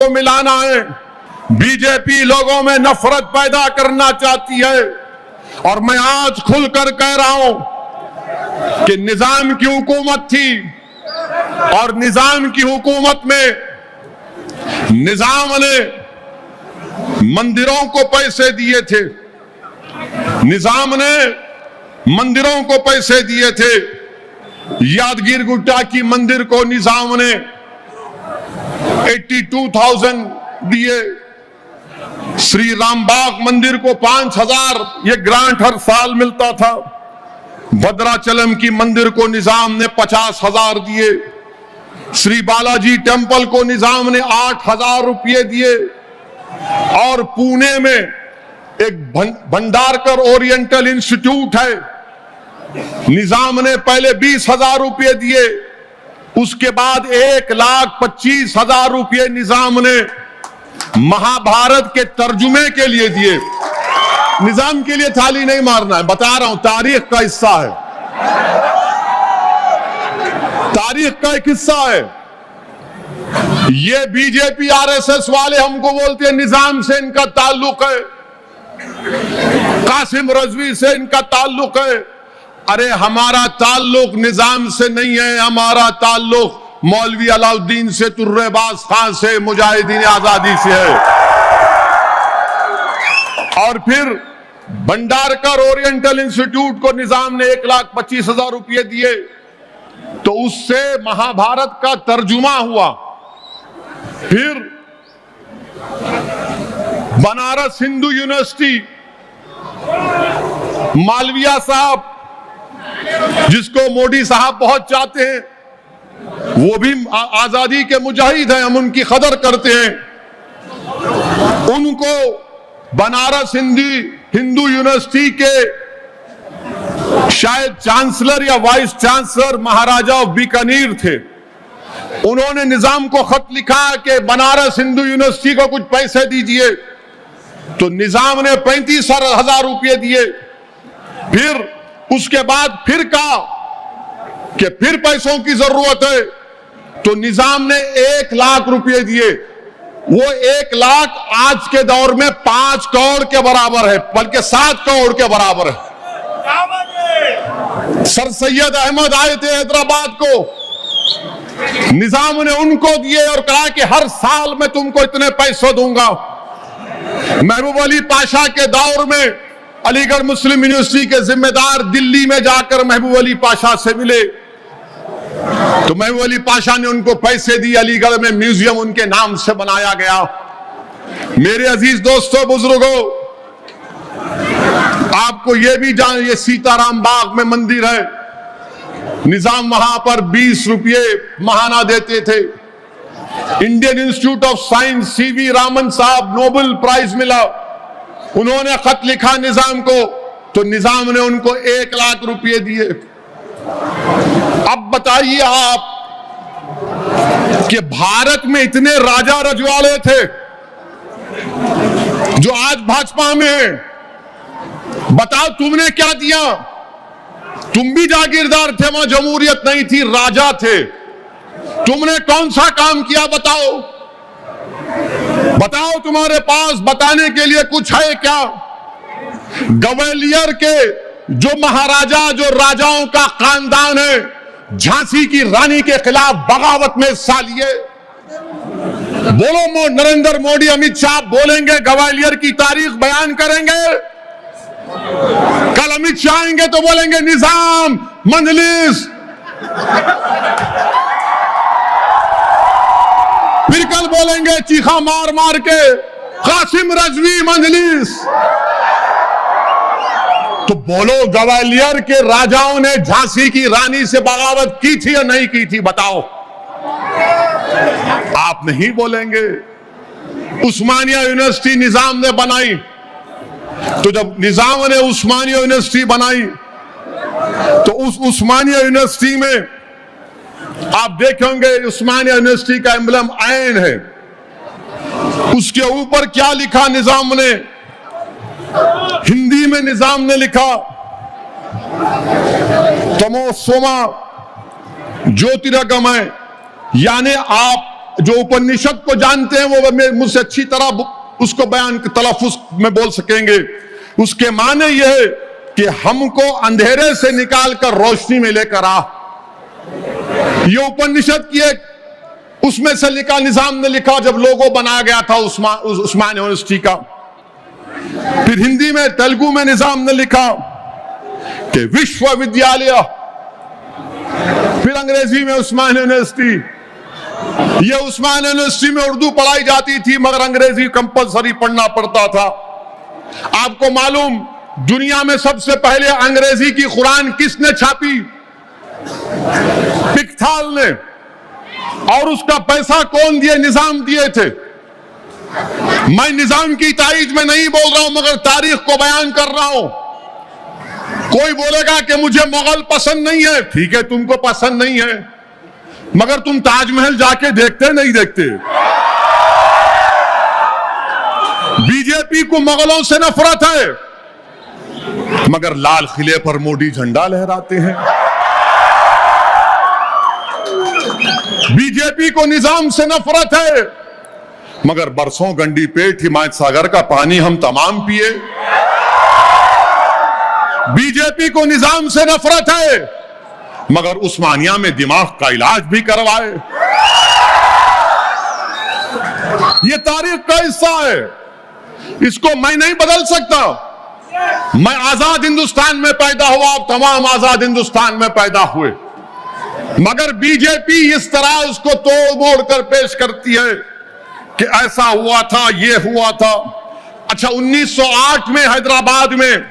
को मिलाना है। बीजेपी लोगों में नफरत पैदा करना चाहती है। और मैं आज खुलकर कह रहा हूं कि निजाम की हुकूमत थी और निजाम की हुकूमत में निजाम ने मंदिरों को पैसे दिए थे, निजाम ने मंदिरों को पैसे दिए थे। यादगिर गुट्टा की मंदिर को निजाम ने 82,000 दिए, श्री रामबाग मंदिर को 5,000 ये ग्रांट हर साल मिलता था। भद्राचलम की मंदिर को निजाम ने 50,000 दिए। श्री बालाजी टेम्पल को निजाम ने 8,000 रुपये दिए। और पुणे में एक भंडारकर ओरिएंटल इंस्टीट्यूट है, निजाम ने पहले 20,000 रुपये दिए, उसके बाद 1,25,000 रुपये निजाम ने महाभारत के तर्जुमे के लिए दिए। निजाम के लिए थाली नहीं मारना है, बता रहा हूं, तारीख का हिस्सा है, तारीख का एक हिस्सा है। ये बीजेपी आरएसएस वाले हमको बोलते हैं निजाम से इनका ताल्लुक है, कासिम रजवी से इनका ताल्लुक है। अरे हमारा ताल्लुक निजाम से नहीं है, हमारा ताल्लुक मौलवी अलाउद्दीन से, तुर्रेबाज खान से, मुजाहिदीन आजादी से है। और फिर भंडारकर ओरिएंटल इंस्टीट्यूट को निजाम ने 1,25,000 रुपये दिए, तो उससे महाभारत का तर्जुमा हुआ। फिर बनारस हिंदू यूनिवर्सिटी, मालविया साहब जिसको मोदी साहब बहुत चाहते हैं, वो भी आजादी के मुजाहिद हैं, हम उनकी कदर करते हैं। उनको बनारस हिंदू यूनिवर्सिटी के शायद चांसलर या वाइस चांसलर महाराजा बीकानेर थे, उन्होंने निजाम को खत लिखा कि बनारस हिंदू यूनिवर्सिटी को कुछ पैसे दीजिए, तो निजाम ने 35,000 रुपये दिए। फिर उसके बाद फिर कहा कि फिर पैसों की जरूरत है, तो निजाम ने 1,00,000 रुपये दिए। वो 1,00,000 आज के दौर में 5 करोड़ के बराबर है, बल्कि 7 करोड़ के बराबर है। सर सैयद अहमद आए थे हैदराबाद को, निजाम ने उनको दिए और कहा कि हर साल मैं तुमको इतने पैसे दूंगा। महबूब अली पाशा के दौर में अलीगढ़ मुस्लिम यूनिवर्सिटी के जिम्मेदार दिल्ली में जाकर महबूब अली पाशा से मिले, तो महबूब अली पाशा ने उनको पैसे दिए, अलीगढ़ में म्यूजियम उनके नाम से बनाया गया। मेरे अजीज दोस्तों, बुजुर्गों, आपको यह भी जान, ये सीताराम बाग में मंदिर है, निजाम वहां पर 20 रुपये महाना देते थे। Indian institute of science, CV Raman साहब, नोबेल प्राइज मिला, उन्होंने खत लिखा निजाम को, तो निजाम ने उनको 1,00,000 रुपये दिए। अब बताइए आप कि भारत में इतने राजा रजवाड़े थे जो आज भाजपा में हैं, बताओ तुमने क्या दिया? तुम भी जागीरदार थे, वहां जमहूरियत नहीं थी, राजा थे, तुमने कौन सा काम किया? बताओ, बताओ, तुम्हारे पास बताने के लिए कुछ है क्या? ग्वालियर के जो महाराजा, जो राजाओं का खानदान है, झांसी की रानी के खिलाफ बगावत में हिस्सा लिए। बोलो, नरेंद्र मोदी, अमित शाह बोलेंगे, ग्वालियर की तारीख बयान करेंगे। कल अमित शाह आएंगे तो बोलेंगे निजाम, मंजलिस। फिर कल बोलेंगे चीखा मार मार के कासिम रजवी, मंजलिस। तो बोलो, ग्वालियर के राजाओं ने झांसी की रानी से बगावत की थी या नहीं की थी? बताओ। आप नहीं बोलेंगे। उस्मानिया यूनिवर्सिटी निजाम ने बनाई, तो जब निजाम ने उस्मानिया यूनिवर्सिटी बनाई, तो उस उस्मानिया यूनिवर्सिटी में आप देखेंगे उस्मानिया यूनिवर्सिटी का एम्बलम आयन है, उसके ऊपर क्या लिखा निजाम ने? हिंदी में निजाम ने लिखा, तमोसोमा ज्योतिर्गमय, यानी आप जो उपनिषद को जानते हैं वो मुझसे अच्छी तरह उसको बयान तलफ्फुज में बोल सकेंगे। उसके माने यह है कि हमको अंधेरे से निकालकर रोशनी में लेकर आ। ये उपनिषद की एक उसमें से लिखा, निजाम ने लिखा जब लोगो बनाया गया था उस्मान यूनिवर्सिटी का। फिर हिंदी में, तेलुगु में निजाम ने लिखा कि विश्वविद्यालय, फिर अंग्रेजी में उस्मान यूनिवर्सिटी। ये उस्मान यूनिवर्सिटी में उर्दू पढ़ाई जाती थी मगर अंग्रेजी कंपलसरी पढ़ना पड़ता था। आपको मालूम दुनिया में सबसे पहले अंग्रेजी की कुरान किसने छापी? पिकथाल ने। और उसका पैसा कौन दिए? निजाम दिए थे। मैं निजाम की तारीफ में नहीं बोल रहा हूं मगर तारीख को बयान कर रहा हूं। कोई बोलेगा कि मुझे मुगल पसंद नहीं है, ठीक है तुमको पसंद नहीं है मगर तुम ताजमहल जाके देखते नहीं देखते? बीजेपी को मुगलों से नफरत है मगर लाल किले पर मोदी झंडा लहराते हैं। बीजेपी को निजाम से नफरत है मगर बरसों गंडी पेट हिमायत सागर का पानी हम तमाम पिए। बीजेपी को निजाम से नफरत है मगर उस्मानिया में दिमाग का इलाज भी करवाए। ये तारीख का हिस्सा है, इसको मैं नहीं बदल सकता। मैं आजाद हिंदुस्तान में पैदा हुआ, आप तमाम आजाद हिंदुस्तान में पैदा हुए, मगर बीजेपी इस तरह उसको तोड़ मोड़ कर पेश करती है कि ऐसा हुआ था, ये हुआ था। अच्छा, 1908 में हैदराबाद में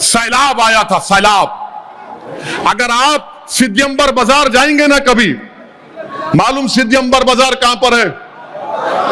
सैलाब आया था, सैलाब। अगर आप सिद्धियंबर बाजार जाएंगे ना कभी, मालूम सिद्धियंबर बाजार कहां पर है?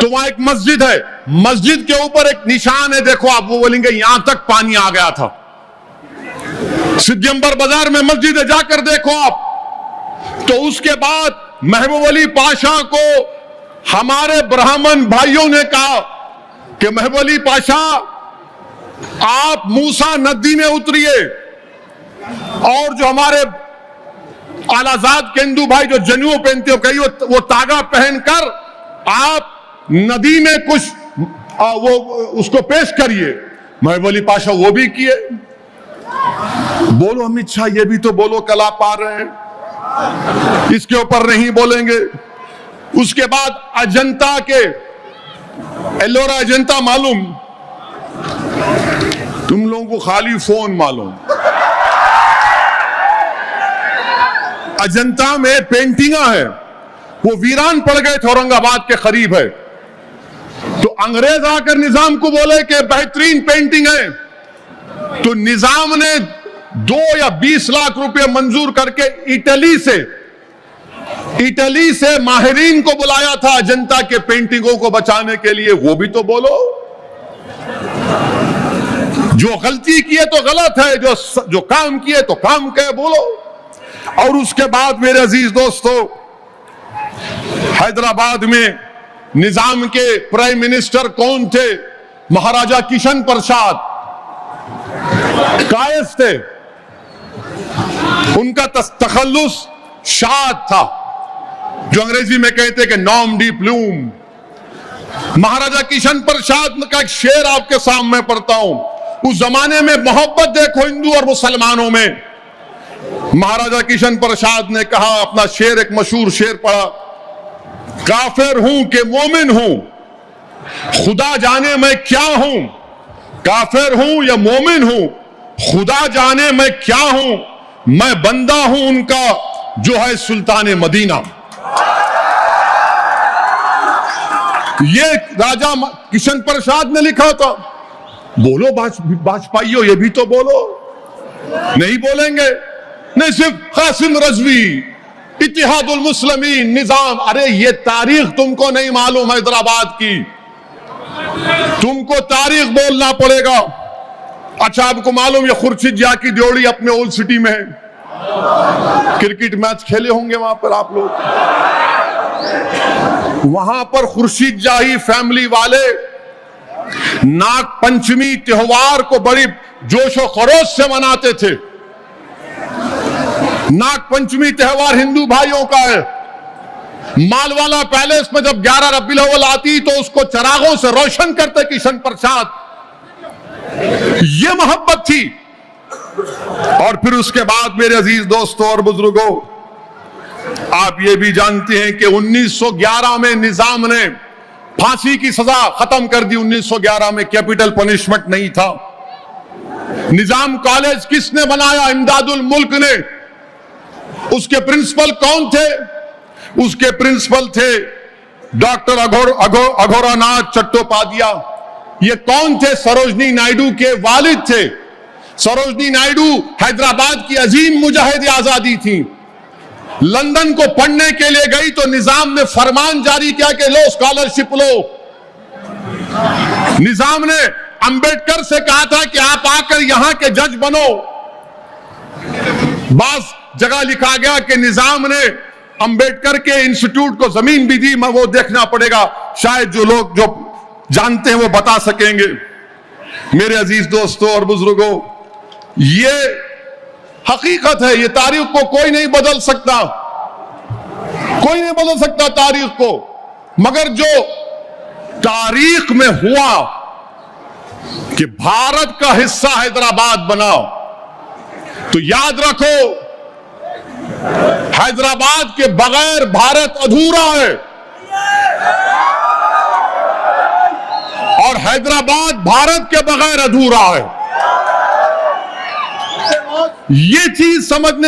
तो वहां एक मस्जिद है, मस्जिद के ऊपर एक निशान है, देखो आप, वो बोलेंगे यहां तक पानी आ गया था। सिद्धियंबर बाजार में मस्जिद है, जाकर देखो आप। तो उसके बाद महबूब अली पाशा को हमारे ब्राह्मण भाइयों ने कहा कि महबूब अली पाशा आप मूसा नदी में उतरिए और जो हमारे आलाजाद के हिंदू भाई जो जनेऊ पहनते हो, कहीं वो तागा पहनकर आप नदी में कुछ वो उसको पेश करिए। महबूब अली पाशा वो भी किए। बोलो अमित शाह, ये भी तो बोलो कल आप आ रहे हैं, इसके ऊपर नहीं बोलेंगे। उसके बाद अजंता के एलोरा अजंता, मालूम तुम लोगों को खाली फोन मालूम, अजंता में पेंटिंगा है, वो वीरान पड़ गए थे, औरंगाबाद के करीब है। तो अंग्रेज आकर निजाम को बोले कि बेहतरीन पेंटिंग है, तो निजाम ने 2 या 20 लाख रुपए मंजूर करके इटली से माहिरीन को बुलाया था अजंता के पेंटिंगों को बचाने के लिए। वो भी तो बोलो। जो गलती किए तो गलत है, जो काम किए तो काम कहे, बोलो। और उसके बाद मेरे अजीज दोस्तों, हैदराबाद में निजाम के प्राइम मिनिस्टर कौन थे? महाराजा किशन प्रसाद कायस थे। उनका तखल्लुस शाद था, जो अंग्रेजी में कहते कि नॉम डी प्लूम। महाराजा किशन प्रसाद का एक शेर आपके सामने पढ़ता हूं। उस जमाने में मोहब्बत देखो हिंदू और मुसलमानों में। महाराजा किशन प्रसाद ने कहा, अपना शेर, एक मशहूर शेर पढ़ा, काफिर हूं कि मोमिन हूं, खुदा जाने मैं क्या हूं। काफिर हूं या मोमिन हूं, खुदा जाने मैं क्या हूं। मैं बंदा हूं उनका जो है सुल्तान मदीना। ये राजा किशन प्रसाद ने लिखा था। बोलो बाजपाइयो, ये भी तो बोलो। नहीं बोलेंगे, नहीं, सिर्फ कासिम रजवी, इत्तेहादुल मुस्लिमीन, निजाम। अरे ये तारीख तुमको नहीं मालूम हैदराबाद की, तुमको तारीख बोलना पड़ेगा। अच्छा, आपको मालूम ये खुर्शीद जा की ड्योढ़ी अपने ओल्ड सिटी में है। क्रिकेट मैच खेले होंगे वहां पर आप लोग। वहां पर खुर्शीद जाही फैमिली वाले नाग पंचमी त्योहार को बड़ी जोशो खरोश से मनाते थे। नाग पंचमी त्योहार हिंदू भाइयों का है। मालवाला पैलेस में जब 11 रबीउल अव्वल आती तो उसको चरागों से रोशन करते किशन प्रसाद। ये मोहब्बत थी। और फिर उसके बाद मेरे अजीज दोस्तों और बुजुर्गों, आप ये भी जानते हैं कि 1911 में निजाम ने फांसी की सजा खत्म कर दी। 1911 में कैपिटल पनिशमेंट नहीं था। निजाम कॉलेज किसने बनाया? इमदादुल मुल्क ने। उसके प्रिंसिपल कौन थे? उसके प्रिंसिपल थे डॉक्टर अघोरानाथ चट्टोपाध्याय। ये कौन थे? सरोजनी नायडू के वालिद थे। सरोजनी नायडू हैदराबाद की अजीम मुजाहिद आजादी थी। लंदन को पढ़ने के लिए गई तो निजाम ने फरमान जारी किया कि लो स्कॉलरशिप लो। निजाम ने अंबेडकर से कहा था कि आप आकर यहां के जज बनो। बास जगह लिखा गया कि निजाम ने अंबेडकर के इंस्टीट्यूट को जमीन भी दी। मैं वो देखना पड़ेगा, शायद जो लोग जो जानते हैं वो बता सकेंगे। मेरे अजीज दोस्तों और बुजुर्गों, ये हकीकत है। ये तारीख को कोई नहीं बदल सकता, कोई नहीं बदल सकता तारीख को। मगर जो तारीख में हुआ कि भारत का हिस्सा हैदराबाद बना, तो याद रखो हैदराबाद के बगैर भारत अधूरा है। और हैदराबाद भारत के बगैर अधूरा है। ये चीज समझने